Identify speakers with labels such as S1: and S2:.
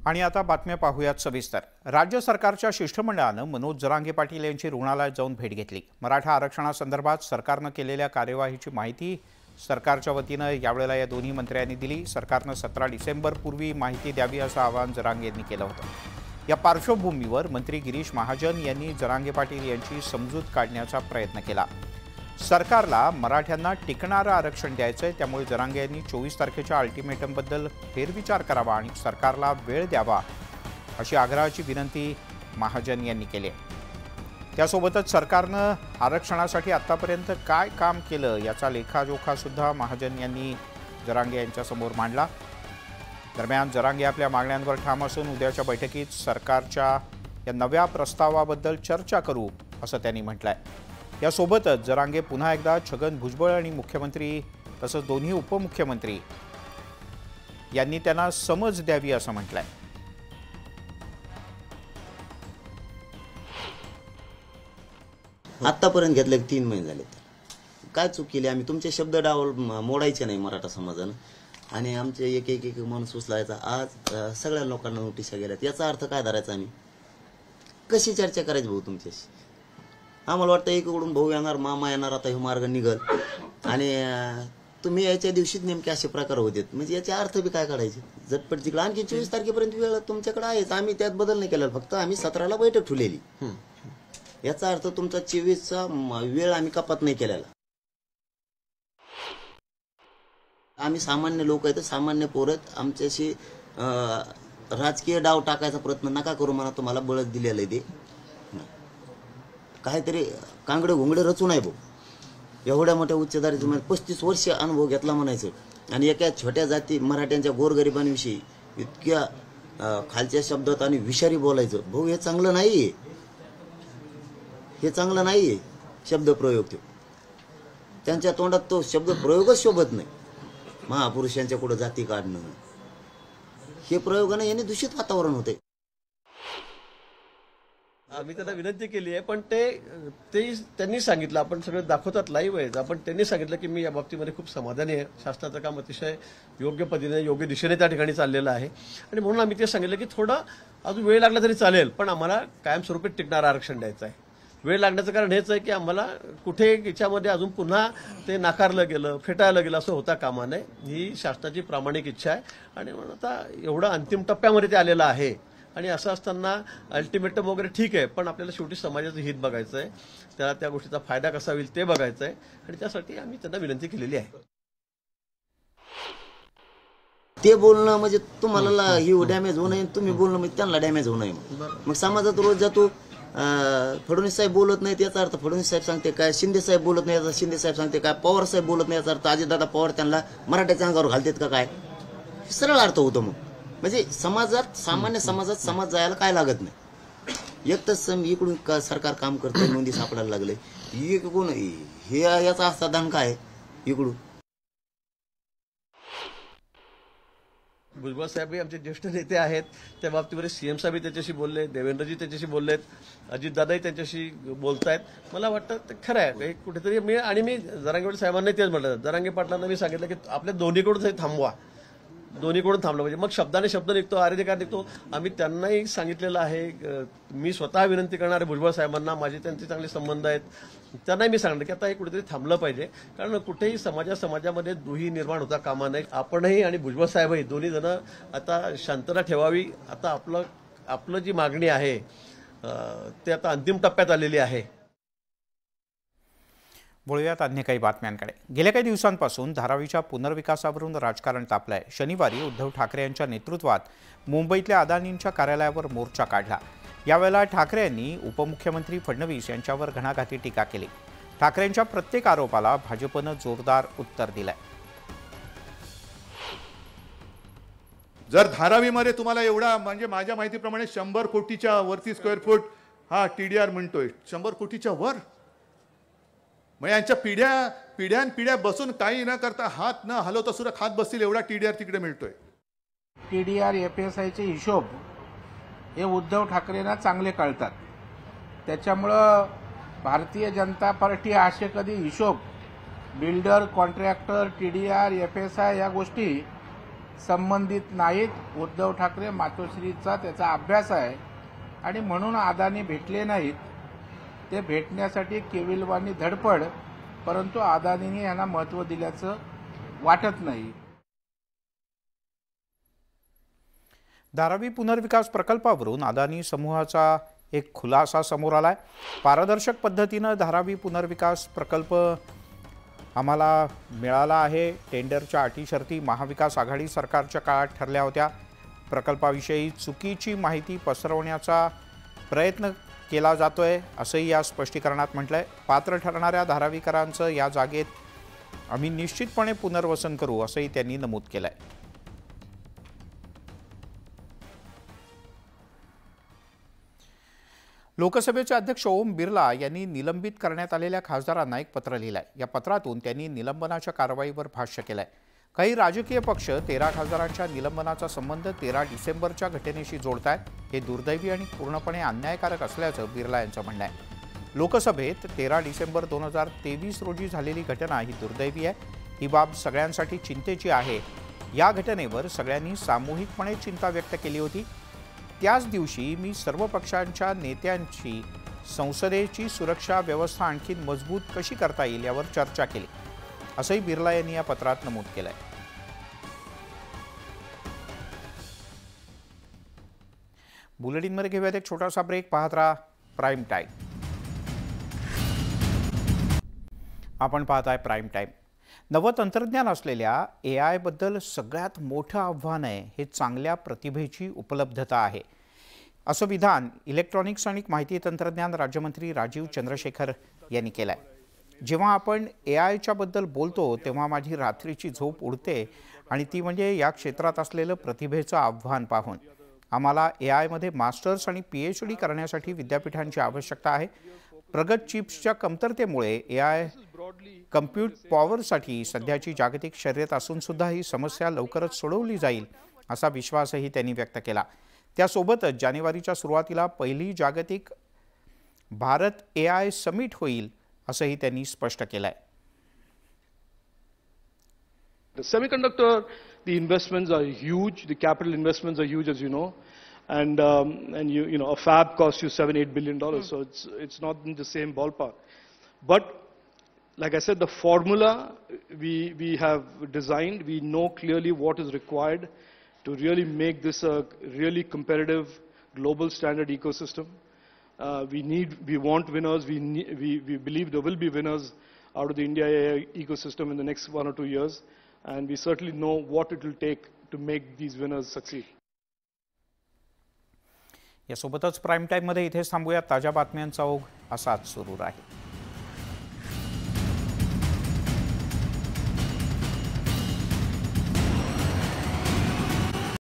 S1: आणि आता बातम्या पाहूयात सविस्तर। राज्य सरकारच्या शिष्टमंडळानं मनोज जरांगे पाटील यांची रुग्णालयात जाऊन भेट घेतली। मराठा आरक्षणासंदर्भात सरकारनं केलेल्या कार्यवाहीची माहिती सरकारच्या वतीनं यावेळेला या दोन्ही मंत्र्यांनी दिली। सरकारनं 17 डिसेंबरपूर्वी माहिती द्यावी असं आवाहन जरांगे यांनी केलं होतं। या पार्श्वभूमीवर मंत्री गिरीश महाजन यांनी जरांगे पाटील यांची समजूत काढण्याचा प्रयत्न केला। सरकारला मराठ्यांना टिकणारं आरक्षण द्यायचंय, त्यामुळे जरांगे यांनी 24 तारखेच्या अल्टिमेटमबद्दल फेरविचार करावा आणि सरकारला वेळ द्यावा अशी आग्रहाची विनंती महाजन यांनी केली। त्यासोबतच सरकारनं आरक्षणासाठी आतापर्यंत काय काम केलं याचा लेखाजोखा सुद्धा महाजन यांनी जरांगे यांच्यासमोर मांडला। दरम्यान जरांगे आपल्या मागण्यांवर ठाम असून उद्याच्या बैठकीत सरकारच्या या नव्या प्रस्तावाबद्दल चर्चा करू असं त्यांनी म्हटलंय। यासोबतच जरांगे पुन्हा एकदा छगन भुजबळ आणि मुख्यमंत्री तसंच दोन्ही उपमुख्यमंत्री यांनी त्यांना समज द्यावी असं म्हटलंय।
S2: आतापर्यंत घेतले 3 महिने झाले, काय चूक केली आम्ही? तुमचे शब्द डावल मोडायचे नाही मराठा समाजानं आणि आमचे एक माणूस उचलायचा। आज सगळ्या लोकांना नोटिसा गेल्यात, याचा अर्थ काय धरायचा? आम्ही कशी चर्चा करायची भाऊ तुमच्याशी? आम्हाला वाटतं एकीकडून भाऊ येणार, मामा येणार, आता हे मार्ग निघल आणि तुम्ही याच्या दिवशीच नेमके असे प्रकार होते, म्हणजे याचे अर्थ बी काय काढायचे? झटपट तिकडे आणखी 24 तारखेपर्यंत वेळ तुमच्याकडे आहेच, आम्ही त्यात बदल नाही केला, फक्त आम्ही 17ला बैठक ठेवलेली। याचा अर्थ तुमचा 24चा वेळ आम्ही कपात नाही केलेला। आम्ही सामान्य लोक आहेत, सामान्य पोरत, आमच्याशी राजकीय डाव टाकायचा प्रयत्न नका करू म्हणा, तुम्हाला बळच दिलेलं आहे ते काहीतरी कांगडे घोंगडे रचून आहे भाऊ। एवढ्या मोठ्या उच्च दारिद्र्य 35 वर्ष अनुभव घेतला म्हणायचं आणि एका छोट्या जाती मराठ्यांच्या गोरगरिबांविषयी इतक्या खालच्या शब्दात आणि विषारी बोलायचं भाऊ, हे चांगलं नाहीये, हे चांगलं नाहीये शब्दप्रयोग। तो त्यांच्या तोंडात तो शब्दप्रयोगच शोभत नाही। महापुरुषांच्या पुढे जाती काढणं हे प्रयोगाने याने दूषित वातावरण होते।
S3: आम्ही त्यांना विनंती केली आहे, पण त्यांनी सांगितलं, आपण सगळं दाखवतात लाईव्ह आहे, आपण त्यांनी सांगितलं की मी या बाबतीमध्ये खूप समाधानी आहे, शासनाचं काम अतिशय योग्य पद्धतीने योग्य दिशेने त्या ठिकाणी चाललेलं आहे आणि म्हणून आम्ही ते सांगितलं की थोडा अजून वेळ लागला तरी चालेल, पण आम्हाला कायमस्वरूपी टिकणारं आरक्षण द्यायचं आहे। वेळ लागण्याचं कारण हेच आहे की आम्हाला कुठे याच्यामध्ये अजून पुन्हा ते नाकारलं गेलं, फेटाळलं गेलं असं होता कामा नये, ही शासनाची प्रामाणिक इच्छा आहे आणि म्हणून आता एवढं अंतिम टप्प्यामध्ये ते आलेलं आहे आणि असं असताना अल्टिमेटम वगैरे ठीक आहे, पण आपल्याला शेवटी समाजाचं हित बघायचं आहे, त्याला त्या गोष्टीचा फायदा कसा होईल ते बघायचं आहे आणि त्यासाठी आम्ही त्यांना विनंती केलेली आहे।
S2: ते बोलणं म्हणजे तुम्हाला ही डॅमेज होऊ नये, तुम्ही बोलणं म्हणजे त्यांना डॅमेज होऊ नये। मग समाजात रोज जातो फडणवीस साहेब बोलत नाहीत याचा अर्थ फडणवीस साहेब सांगते काय, शिंदे साहेब बोलत नाही याचा शिंदे साहेब सांगते काय, पवार साहेब बोलत नाही याचा अर्थ अजितदादा पवार त्यांना मराठ्याच्या अंगावर घालतात का काय? सरळ अर्थ होतो। मग म्हणजे समाजात सामान्य समाजात समाज जायला काय लागत नाही। एक तर इकडून सरकार काम करतंय, नोंदी सापडायला लागले, इकडून हे याचा असा दान काय इकडून?
S3: भुजबळ साहेबही आमचे ज्येष्ठ नेते आहेत, त्या बाबतीमध्ये सीएम साहेबही त्याच्याशी बोलले, देवेंद्रजी त्याच्याशी बोललेत, अजितदादाही त्यांच्याशी बोलतायत। मला वाटतं ते खरं आहे कुठेतरी मी जरांगे साहेबांना तेच म्हटलं, जरांगे पाटलांना मी सांगितलं की आपल्या दोन्हीकडून थांबवा, दोन्हीकडून थांबलं म्हणजे मग शब्दाने शब्द निघतो, आर्यधिकार निघतो। आम्ही त्यांनाही सांगितलेलं आहे, मी स्वतः विनंती करणार आहे भुजबळ साहेबांना, माझे त्यांचे चांगले संबंध आहेत, त्यांनाही मी सांगितलं की आता हे कुठेतरी थांबलं पाहिजे, कारण कुठेही समाजामध्ये दुही निर्माण होता कामा नये। आपणही आणि भुजबळ साहेबही दोन्ही जण आता शांतता ठेवावी। आता आपलं जी मागणी आहे ते आता अंतिम टप्प्यात आलेली आहे।
S1: वळूयात अन्य काही बातम्यांकडे। गेल्या काही दिवसांपासून धारावीच्या पुनर्विकासावरून राजकारण तापलंय। शनिवारी उद्धव ठाकरे यांच्या नेतृत्वात मुंबईतल्या अदानींच्या कार्यालयावर मोर्चा काढला। यावेळेला ठाकरे यांनी उपमुख्यमंत्री फडणवीस यांच्यावर घणाघाती टीका केली। ठाकरेंच्या प्रत्येक आरोपाला भाजपनं जोरदार उत्तर दिलंय।
S4: जर धारावीमध्ये तुम्हाला एवढा म्हणजे माझ्या माहितीप्रमाणे 100 कोटीच्या वरती स्क्वेअर फूट हा टीडीआर म्हणतोय, 100 कोटीच्या वर, मग यांच्या पिढ्या बसून काही न करता हात न हलवता सुद्धा खात बसतील एवढा टीडीआर तिकडे मिळतोय।
S5: टीडीआर एफएसआयचे हिशोब हे उद्धव ठाकरेंना चांगले कळतात, त्याच्यामुळं भारतीय जनता पार्टी असे कधी हिशोब बिल्डर, कॉन्ट्रॅक्टर, टीडीआर, एफएसआय या गोष्टी संबंधित नाहीत। उद्धव ठाकरे मातोश्रीचा त्याचा अभ्यास आहे आणि म्हणून अदानी भेटले नाहीत। ते भेटण्यासाठी केविलवाणी धडपड, परंतु अदानीने यांना महत्त्व दिल्याचं वाटत नाही।
S1: धारावी पुनर्विकास प्रकल्पावरून अदानी समूहाचा एक खुलासा समोर आलाय। पारदर्शक पद्धतीने धारावी पुनर्विकास प्रकल्प आम्हाला मिळाला आहे। टेंडरच्या अटी शर्ती महाविकास आघाडी सरकारच्या काळात ठरल्या होत्या। प्रकल्पाविषयी चुकीची माहिती पसरवण्याचा प्रयत्न केला जातोय असंही या स्पष्टीकरणात म्हटलंय। पात्र ठरणाऱ्या धारावीकरांचं या जागेत आम्ही निश्चितपणे पुनर्वसन करू असंही त्यांनी नमूद केलंय। लोकसभेचे अध्यक्ष ओम बिर्ला यांनी निलंबित करण्यात आलेल्या खासदारांना एक पत्र लिहिलंय। या पत्रातून त्यांनी निलंबनाच्या कारवाईवर भाष्य केलंय। काही राजकीय पक्ष 13 खासदारांच्या निलंबनाचा संबंध 13 डिसेंबरच्या घटनेशी जोडतायत। हे दुर्दैवी आणि पूर्णपणे अन्यायकारक असल्याचं बिर्ला यांचं म्हणणं आहे। लोकसभेत 13 डिसेंबर 2023 रोजी झालेली घटना ही दुर्दैवी आहे। ही बाब सगळ्यांसाठी चिंतेची आहे। या घटनेवर सगळ्यांनी सामूहिकपणे चिंता व्यक्त केली होती। त्याच दिवशी मी सर्व पक्षांच्या नेत्यांची संसदेची सुरक्षा व्यवस्था आणखी मजबूत कशी करता येईल यावर चर्चा केली असंही बिर्ला यांनी या पत्रात नमूद केलंय। बुलेटिनमध्ये घेऊयात एक छोटासा ब्रेक। पाहत राहा प्राईम टाईम। आपण पाहताय प्राईम टाईम। नवं तंत्रज्ञान असलेल्या AI बद्दल सगळ्यात मोठं आव्हान आहे हे चांगल्या प्रतिभेची उपलब्धता आहे असं विधान इलेक्ट्रॉनिक्स आणि माहिती तंत्रज्ञान राज्यमंत्री राजीव चंद्रशेखर यांनी केलंय। जेव्हा आपण AIच्या बद्दल बोलतो तेव्हा माझी रात्रीची झोप उडते आणि ती म्हणजे या क्षेत्रात असलेलं प्रतिभेचं आव्हान पाहून। आम्हाला AI मध्ये मास्टर्स आणि PhD करण्यासाठी विद्यापीठांची आवश्यकता आहे। प्रगत चिप्सच्या कमतरतेमुळे AI कम्प्यूट पॉवरसाठी सध्याची जागतिक शर्यत असून सुद्धा ही समस्या लवकरच सोडवली जाईल असा विश्वासही त्यांनी व्यक्त केला। त्यासोबतच जानेवारीच्या सुरुवातीला पहिली जागतिक भारत AI समिट होईल असंही त्यांनी स्पष्ट केलंय।
S6: The semiconductor, the investments are huge. The capital investments are huge, as you know, and you know a fab costs you $7-8 billion, so it's not in the same ballpark. But like I said, the formula we have designed, we know clearly what is required to really make this a really competitive global standard ecosystem. We want winners. We believe there will be winners out of the India AI ecosystem in the next 1 or 2 years, and we certainly know what it will take to make these winners succeed.
S1: यासोबतच prime time मध्ये इथेच थांबूया। ताज्या बातम्यांचा ओघ असाच सुरू राहील।